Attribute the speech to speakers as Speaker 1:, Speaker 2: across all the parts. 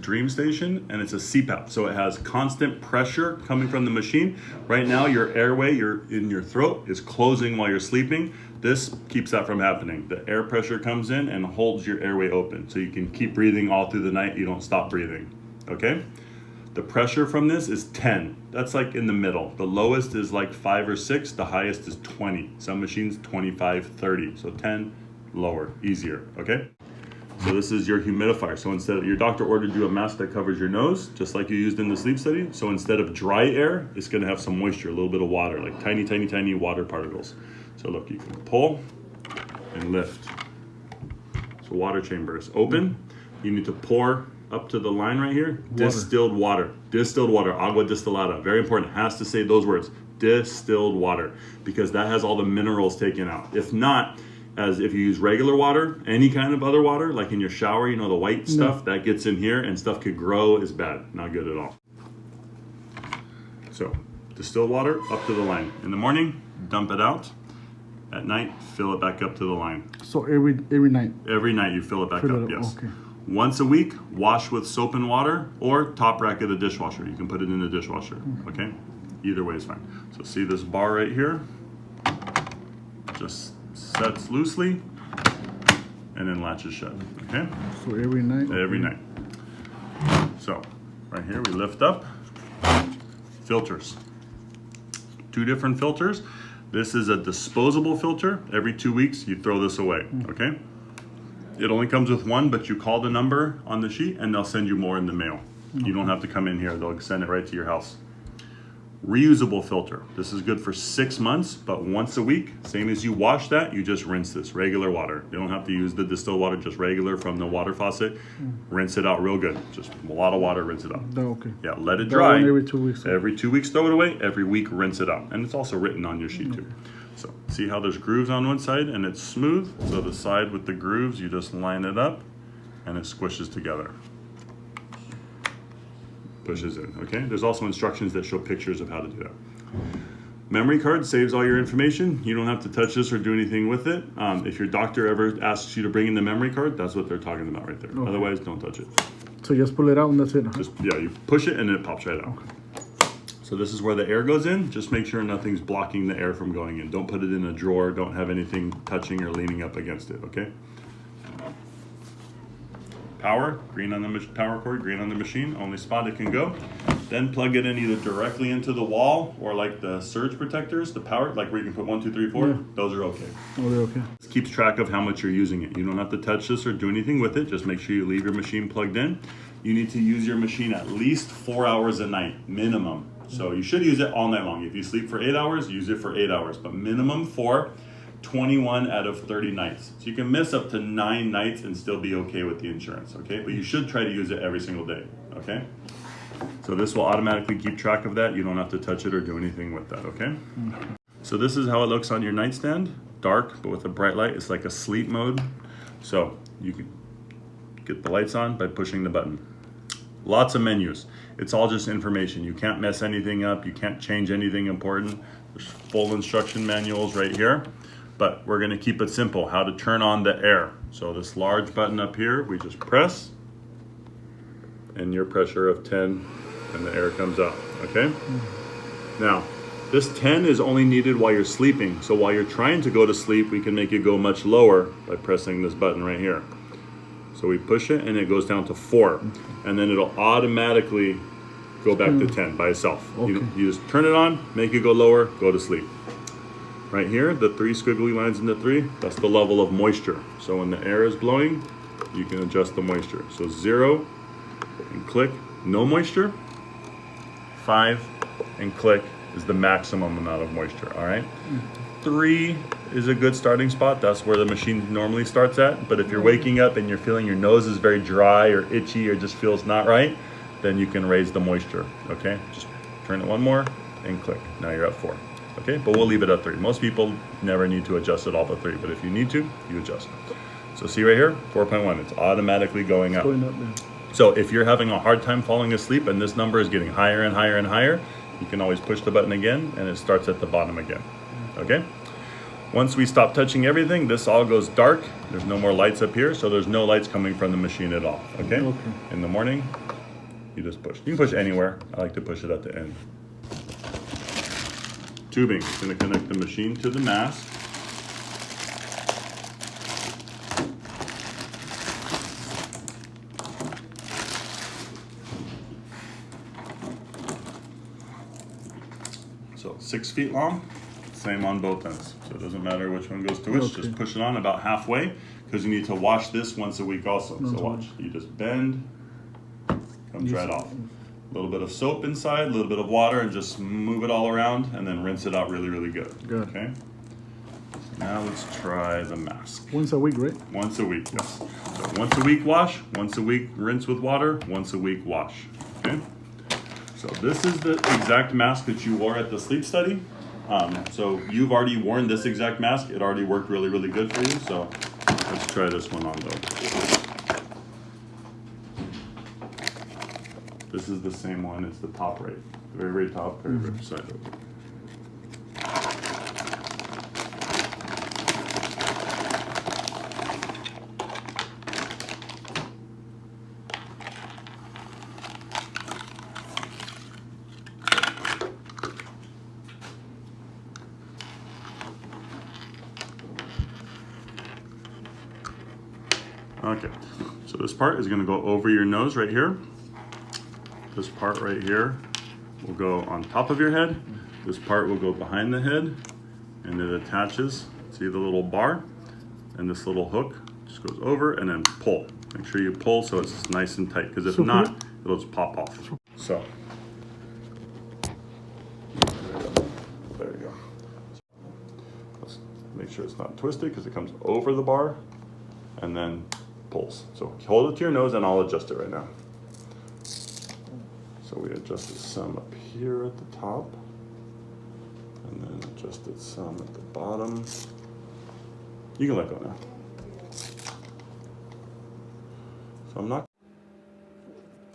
Speaker 1: DreamStation, and it's a CPAP. So it has constant pressure coming from the machine. Right now, your airway in your throat is closing while you're sleeping. This keeps that from happening. The air pressure comes in and holds your airway open. So you can keep breathing all through the night. You don't stop breathing, okay? The pressure from this is 10. That's like in the middle. The lowest is like 5 or 6. The highest is 20. Some machines 25, 30. So 10, lower, easier, okay? So this is your humidifier. So instead of, your doctor ordered you a mask that covers your nose, just like you used in the sleep study. So instead of dry air, it's gonna have some moisture, a little bit of water, like tiny, tiny, tiny water particles. So look, you can pull and lift. So water chamber is open. You need to pour up to the line right here, distilled water, agua distillada. Very important, it has to say those words, distilled water, because that has all the minerals taken out. If not, as if you use regular water, any kind of other water, like in your shower, you know, the white stuff, that gets in here and stuff could grow, is bad, not good at all. So, distilled water up to the line. In the morning, dump it out. At night, fill it back up to the line.
Speaker 2: So every night?
Speaker 1: Every night you fill it back up, yes. Okay. Once a week, wash with soap and water or top rack of the dishwasher. You can put it in the dishwasher, okay? Either way is fine. So see this bar right here? Just sets loosely and then latches shut, okay?
Speaker 2: So every night?
Speaker 1: Every night. So right here we lift up. Filters. 2 different filters. This is a disposable filter. Every 2 weeks you throw this away, okay? It only comes with 1, but you call the number on the sheet and they'll send you more in the mail. You don't have to come in here, they'll send it right to your house. Reusable filter. This is good for 6 months, but once a week, same as you wash that, you just rinse this, regular water. You don't have to use the distilled water, just regular from the water faucet. Rinse it out real good. Just a lot of water, rinse it out.
Speaker 2: Okay.
Speaker 1: Yeah, let it dry.
Speaker 2: Every 2 weeks.
Speaker 1: Every 2 weeks, throw it away. Every week, rinse it out. And it's also written on your sheet too. So see how there's grooves on one side and it's smooth? So the side with the grooves, you just line it up and it squishes together. Pushes in, okay? There's also instructions that show pictures of how to do that. Memory card saves all your information. You don't have to touch this or do anything with it. If your doctor ever asks you to bring in the memory card, that's what they're talking about right there. Okay. Otherwise, don't touch it.
Speaker 2: So just pull it out and that's it, huh?
Speaker 1: Just, yeah, you push it and it pops right out. Okay. So this is where the air goes in. Just make sure nothing's blocking the air from going in. Don't put it in a drawer. Don't have anything touching or leaning up against it, okay? Power, green on the power cord, green on the machine, only spot it can go. Then plug it in either directly into the wall or like the surge protectors, the power, like where you can put 1, 2, 3, 4, those are okay.
Speaker 2: Oh, they're okay.
Speaker 1: This keeps track of how much you're using it. You don't have to touch this or do anything with it. Just make sure you leave your machine plugged in. You need to use your machine at least 4 hours a night, minimum. So you should use it all night long. If you sleep for 8 hours, use it for 8 hours, but minimum 4. 21 out of 30 nights. So you can miss up to 9 nights and still be okay with the insurance, okay? But you should try to use it every single day, okay? So this will automatically keep track of that. You don't have to touch it or do anything with that, okay? So this is how it looks on your nightstand. Dark, but with a bright light. It's like a sleep mode. So you can get the lights on by pushing the button. Lots of menus. It's all just information. You can't mess anything up. You can't change anything important. There's full instruction manuals right here. But we're gonna keep it simple, how to turn on the air. So this large button up here, we just press, and your pressure of 10, and the air comes out, okay? Now, this 10 is only needed while you're sleeping. So while you're trying to go to sleep, we can make it go much lower by pressing this button right here. So we push it, and it goes down to 4. And then it'll automatically go back to 10 by itself. Okay. You just turn it on, make it go lower, go to sleep. Right here, the 3 squiggly lines in the 3, that's the level of moisture. So when the air is blowing, you can adjust the moisture. So 0 and click, no moisture. 5 and click is the maximum amount of moisture, all right? 3 is a good starting spot. That's where the machine normally starts at. But if you're waking up and you're feeling your nose is very dry or itchy or just feels not right, then you can raise the moisture, okay? Just turn it 1 more and click. Now you're at 4. Okay, but we'll leave it at 3. Most people never need to adjust it all to 3, but if you need to, you adjust. So see right here, 4.1, it's automatically going up.
Speaker 2: Going up there.
Speaker 1: So if you're having a hard time falling asleep and this number is getting higher and higher and higher, you can always push the button again and it starts at the bottom again, okay? Once we stop touching everything, this all goes dark. There's no more lights up here, so there's no lights coming from the machine at all, okay? In the morning, You just push. You can push anywhere. I like to push it at the end. Tubing. It's going to connect the machine to the mask. So 6 feet long, same on both ends. So it doesn't matter which one goes to which,
Speaker 2: Okay.
Speaker 1: just push it on about halfway because you need to wash this once a week also. So watch, you just bend, comes right off. A little bit of soap inside, a little bit of water, and just move it all around and then rinse it out really, really good.
Speaker 2: Good.
Speaker 1: Okay? So now let's try the mask.
Speaker 2: Once a week, right?
Speaker 1: Once a week, yes. So once a week wash, once a week rinse with water, once a week wash. Okay? So this is the exact mask that you wore at the sleep study. So you've already worn this exact mask. It already worked really, really good for you. So let's try this one on though. This is the same one. It's the top right. The very, very top, very, very side. Okay, so this part is gonna go over your nose right here. This part right here will go on top of your head. This part will go behind the head and it attaches. See the little bar? And this little hook just goes over and then pull. Make sure you pull so it's nice and tight because if not, it'll just pop off. So, there you go. Let's make sure it's not twisted because it comes over the bar and then pulls. So hold it to your nose and I'll adjust it right now. So we adjusted some up here at the top and then adjusted some at the bottom. You can let go now. So I'm not.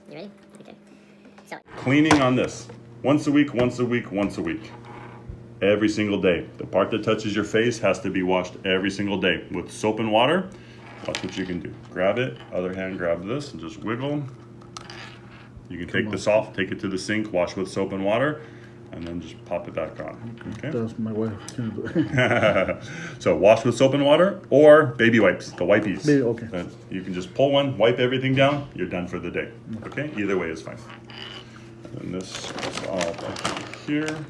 Speaker 3: You ready? Okay. So
Speaker 1: Cleaning on this. Once a week, once a week, once a week. Every single day. The part that touches your face has to be washed every single day with soap and water. Watch what you can do. Grab it, other hand grab this and just wiggle. You can take this off, take it to the sink, wash with soap and water, and then just pop it back on. Okay?
Speaker 2: That's my wife.
Speaker 1: So wash with soap and water or baby wipes, the wipies.
Speaker 2: Baby, okay.
Speaker 1: Then you can just pull one, wipe everything down, you're done for the day. Okay? Either way is fine. And then this is all back here.